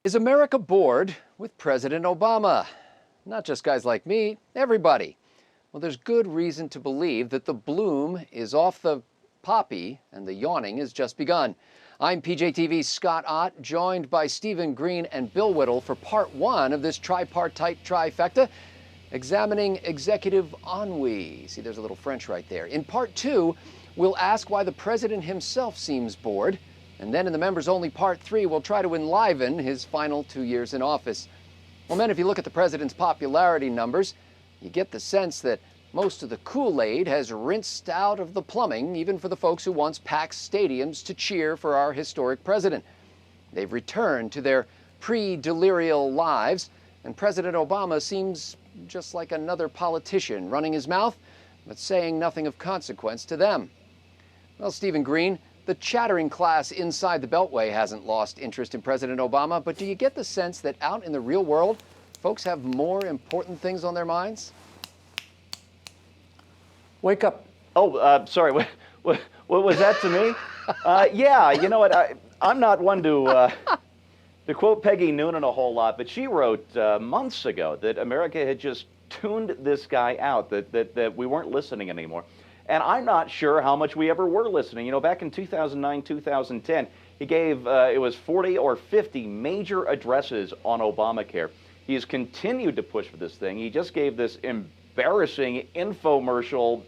Is America bored with President Obama? Not just guys like me, everybody. Well, there's good reason to believe that the bloom is off the poppy and the yawning has just begun. I'm PJTV's Scott Ott, joined by Stephen Green and Bill Whittle for part one of this tripartite trifecta, examining executive ennui. See, there's a little French right there. In part two, we'll ask why the president himself seems bored. And then in the members-only part three, we'll try to enliven his final 2 years in office. Well, men, if you look at the president's popularity numbers, you get the sense that most of the Kool-Aid has rinsed out of the plumbing, even for the folks who once packed stadiums to cheer for our historic president. They've returned to their pre-delirial lives, and President Obama seems just like another politician, running his mouth, but saying nothing of consequence to them. Well, Stephen Green, the chattering class inside the Beltway hasn't lost interest in President Obama, but do you get the sense that out in the real world, folks have more important things on their minds? Wake up. Oh, sorry. What was that to me? Yeah, you know what? I'm not one to quote Peggy Noonan a whole lot, but she wrote months ago that America had just tuned this guy out, that we weren't listening anymore. And I'm not sure how much we ever were listening. You know, back in 2009, 2010, he gave, it was 40 or 50 major addresses on Obamacare. He has continued to push for this thing. He just gave this embarrassing infomercial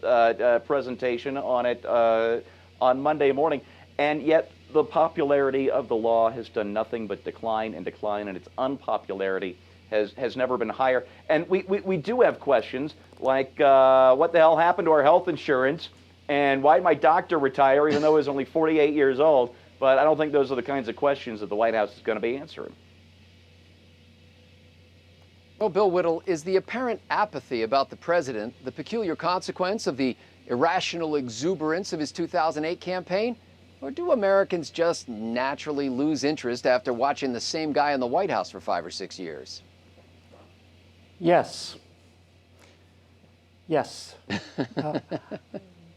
presentation on it on Monday morning. And yet the popularity of the law has done nothing but decline and decline, and its unpopularity has never been higher. And we do have questions like what the hell happened to our health insurance, and why did my doctor retire even though he was only 48 years old? But I don't think those are the kinds of questions that the White House is going to be answering. Well, Bill Whittle, is the apparent apathy about the president the peculiar consequence of the irrational exuberance of his 2008 campaign? Or do Americans just naturally lose interest after watching the same guy in the White House for 5 or 6 years? Yes. Yes.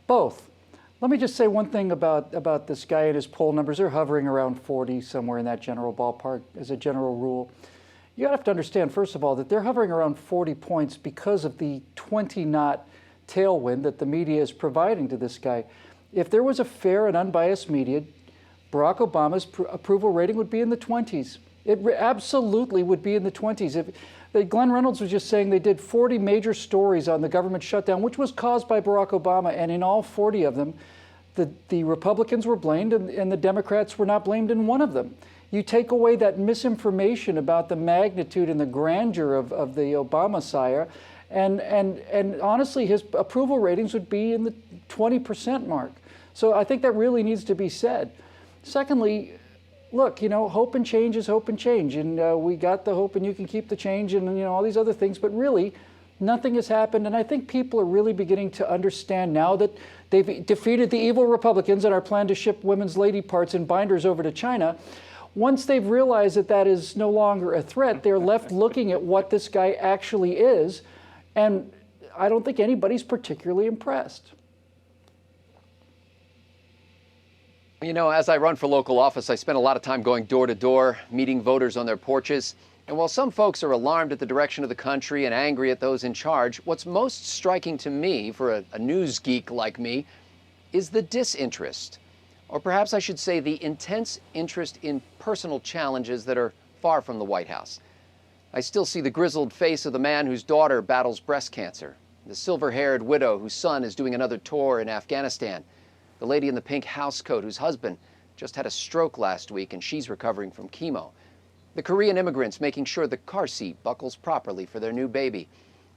Both. Let me just say one thing about this guy and his poll numbers. They're hovering around 40, somewhere in that general ballpark as a general rule. You have to understand, first of all, that they're hovering around 40 points because of the 20-knot tailwind that the media is providing to this guy. If there was a fair and unbiased media, Barack Obama's approval rating would be in the 20s. It absolutely would be in the 20s. Glenn Reynolds was just saying they did 40 major stories on the government shutdown, which was caused by Barack Obama, and in all 40 of them, the Republicans were blamed and the Democrats were not blamed in one of them. You take away that misinformation about the magnitude and the grandeur of the Obama sire, and honestly, his approval ratings would be in the 20% mark. So I think that really needs to be said. Secondly, look, you know, hope and change is hope and change. And we got the hope and you can keep the change and, you know, all these other things. But really, nothing has happened. And I think people are really beginning to understand now that they've defeated the evil Republicans and our plan to ship women's lady parts and binders over to China. Once they've realized that that is no longer a threat, they're left looking at what this guy actually is. And I don't think anybody's particularly impressed. You know, as I run for local office, I spend a lot of time going door to door, meeting voters on their porches. And while some folks are alarmed at the direction of the country and angry at those in charge, what's most striking to me, for a news geek like me, is the disinterest. Or perhaps I should say the intense interest in personal challenges that are far from the White House. I still see the grizzled face of the man whose daughter battles breast cancer, the silver-haired widow whose son is doing another tour in Afghanistan, the lady in the pink housecoat whose husband just had a stroke last week and she's recovering from chemo, the Korean immigrants making sure the car seat buckles properly for their new baby,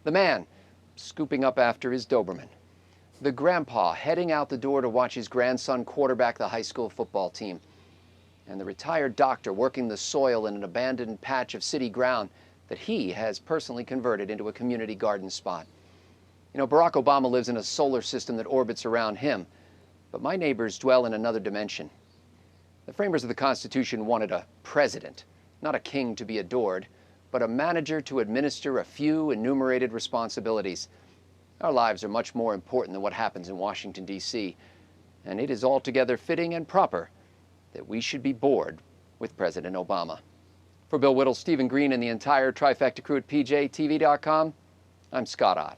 the man scooping up after his Doberman, the grandpa heading out the door to watch his grandson quarterback the high school football team, and the retired doctor working the soil in an abandoned patch of city ground that he has personally converted into a community garden spot. You know, Barack Obama lives in a solar system that orbits around him, but my neighbors dwell in another dimension. The framers of the Constitution wanted a president, not a king to be adored, but a manager to administer a few enumerated responsibilities. Our lives are much more important than what happens in Washington, D.C., and it is altogether fitting and proper that we should be bored with President Obama. For For Bill Whittle, Stephen Green, and the entire Trifecta crew at PJTV.com, I'm Scott Ott.